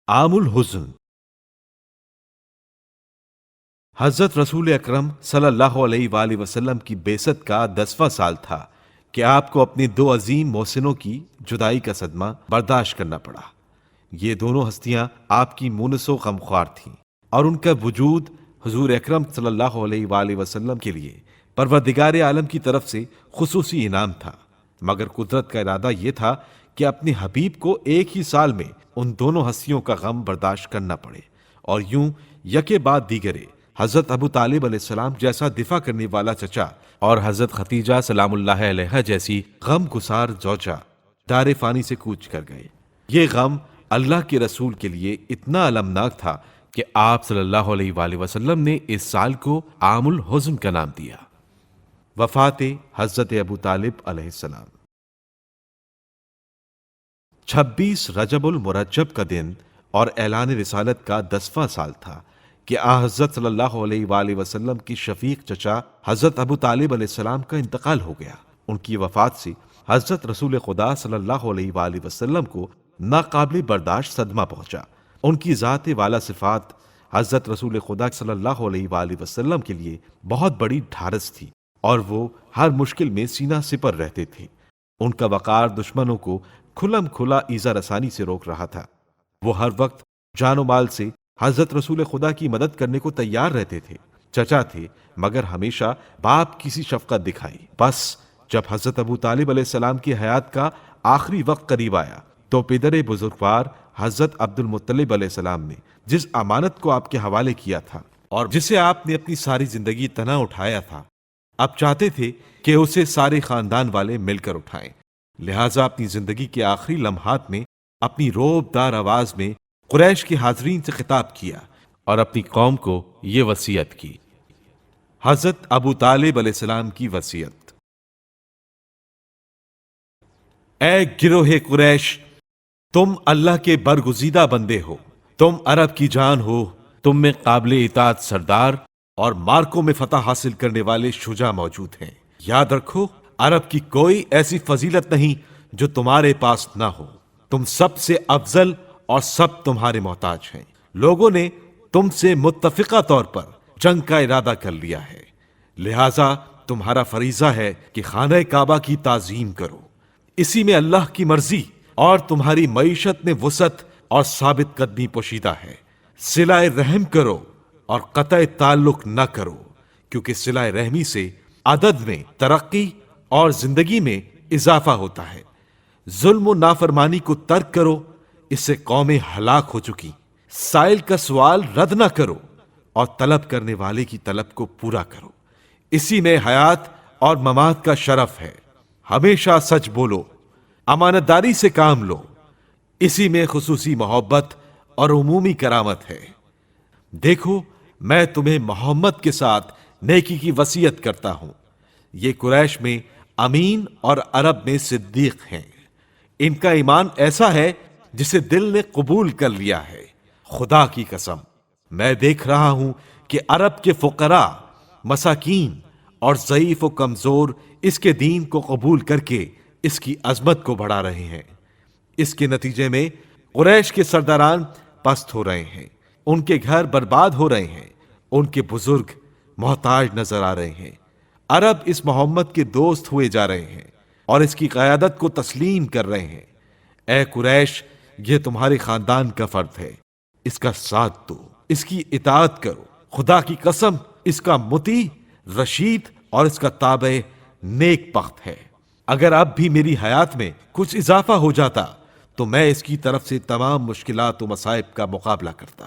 عام الحزن۔ حضرت رسول اکرم صلی اللہ علیہ وآلہ وسلم کی بعثت کا 10واں سال تھا کہ آپ کو اپنے دو عظیم محسنوں کی جدائی کا صدمہ برداشت کرنا پڑا۔ یہ دونوں ہستیاں آپ کی مونس و غمخوار تھیں اور ان کا وجود حضور اکرم صلی اللہ علیہ وآلہ وسلم کے لیے پروردگار عالم کی طرف سے خصوصی انعام تھا، مگر قدرت کا ارادہ یہ تھا کہ اپنے حبیب کو ایک ہی سال میں ان دونوں ہستیوں کا غم برداشت کرنا پڑے، اور یوں یکے بعد دیگرے حضرت ابو طالب علیہ السلام جیسا دفاع کرنے والا چچا اور حضرت ختیجہ سلام اللہ علیہا جیسی غم گسار زوجہ دار فانی سے کوچ کر گئے۔ یہ غم اللہ کے رسول کے لیے اتنا المناک تھا کہ آپ صلی اللہ علیہ وآلہ وسلم نے اس سال کو عام الحزن کا نام دیا۔ وفات حضرت ابو طالب علیہ السلام۔ 26 رجب المرجب کا دن اور اعلان رسالت کا 10واں سال تھا کہ حضرت صلی اللہ علیہ وآلہ وسلم کی شفیق چچا حضرت ابو طالب علیہ السلام کا انتقال ہو گیا۔ ان کی وفات سے حضرت رسول خدا صلی اللہ علیہ وآلہ وسلم کو ناقابل برداشت صدمہ پہنچا۔ ان کی ذات والا صفات حضرت رسول خدا صلی اللہ علیہ وآلہ وسلم کے لیے بہت بڑی ڈھارس تھی، اور وہ ہر مشکل میں سینہ سپر رہتے تھے۔ ان کا وقار دشمنوں کو کھلم کھلا ایذا رسانی سے روک رہا تھا۔ وہ ہر وقت جان و مال سے حضرت رسول خدا کی مدد کرنے کو تیار رہتے تھے۔ چچا تھے مگر ہمیشہ باپ کی سی شفقت دکھائی۔ بس جب حضرت ابو طالب علیہ السلام کی حیات کا آخری وقت قریب آیا تو پدر بزرگوار حضرت عبد المطلب علیہ السلام نے جس امانت کو آپ کے حوالے کیا تھا اور جسے آپ نے اپنی ساری زندگی تنا اٹھایا تھا، اب چاہتے تھے کہ اسے سارے خاندان والے مل کر اٹھائیں۔ لہٰذا اپنی زندگی کے آخری لمحات میں اپنی روب دار آواز میں قریش کے حاضرین سے خطاب کیا اور اپنی قوم کو یہ وصیت کی۔ حضرت ابو طالب علیہ السلام کی وصیت: اے گروہ قریش، تم اللہ کے برگزیدہ بندے ہو، تم عرب کی جان ہو، تم میں قابل اطاعت سردار اور مارکوں میں فتح حاصل کرنے والے شجاع موجود ہیں۔ یاد رکھو، عرب کی کوئی ایسی فضیلت نہیں جو تمہارے پاس نہ ہو، تم سب سے افضل اور سب تمہارے محتاج ہیں۔ لوگوں نے تم سے متفقہ طور پر جنگ کا ارادہ کر لیا ہے، لہٰذا تمہارا فریضہ ہے کہ خانہ کعبہ کی تعظیم کرو، اسی میں اللہ کی مرضی اور تمہاری معیشت میں وسعت اور ثابت قدمی پوشیدہ ہے۔ صلہ رحم کرو اور قطع تعلق نہ کرو، کیونکہ صلہ رحمی سے عدد میں ترقی اور زندگی میں اضافہ ہوتا ہے۔ ظلم و نافرمانی کو ترک کرو، اس سے قومیں ہلاک ہو چکی۔ سائل کا سوال رد نہ کرو اور طلب کرنے والے کی طلب کو پورا کرو، اسی میں حیات اور ممات کا شرف ہے۔ ہمیشہ سچ بولو، امانت داری سے کام لو، اسی میں خصوصی محبت اور عمومی کرامت ہے۔ دیکھو، میں تمہیں محمد کے ساتھ نیکی کی وصیت کرتا ہوں۔ یہ قریش میں امین اور عرب میں صدیق ہیں۔ ان کا ایمان ایسا ہے جسے دل نے قبول کر لیا ہے۔ خدا کی قسم، میں دیکھ رہا ہوں کہ عرب کے فقراء، مساکین اور ضعیف و کمزور اس کے دین کو قبول کر کے اس کی عظمت کو بڑھا رہے ہیں۔ اس کے نتیجے میں قریش کے سرداران پست ہو رہے ہیں، ان کے گھر برباد ہو رہے ہیں، ان کے بزرگ محتاج نظر آ رہے ہیں۔ عرب اس محمد کے دوست ہوئے جا رہے ہیں اور اس کی قیادت کو تسلیم کر رہے ہیں۔ اے قریش، یہ تمہارے خاندان کا فرد ہے، اس کا ساتھ دو، اس کی اطاعت کرو۔ خدا کی قسم، اس کا مطیع، رشید اور اس کا تابع نیک بخت ہے۔ اگر اب بھی میری حیات میں کچھ اضافہ ہو جاتا تو میں اس کی طرف سے تمام مشکلات و مصائب کا مقابلہ کرتا۔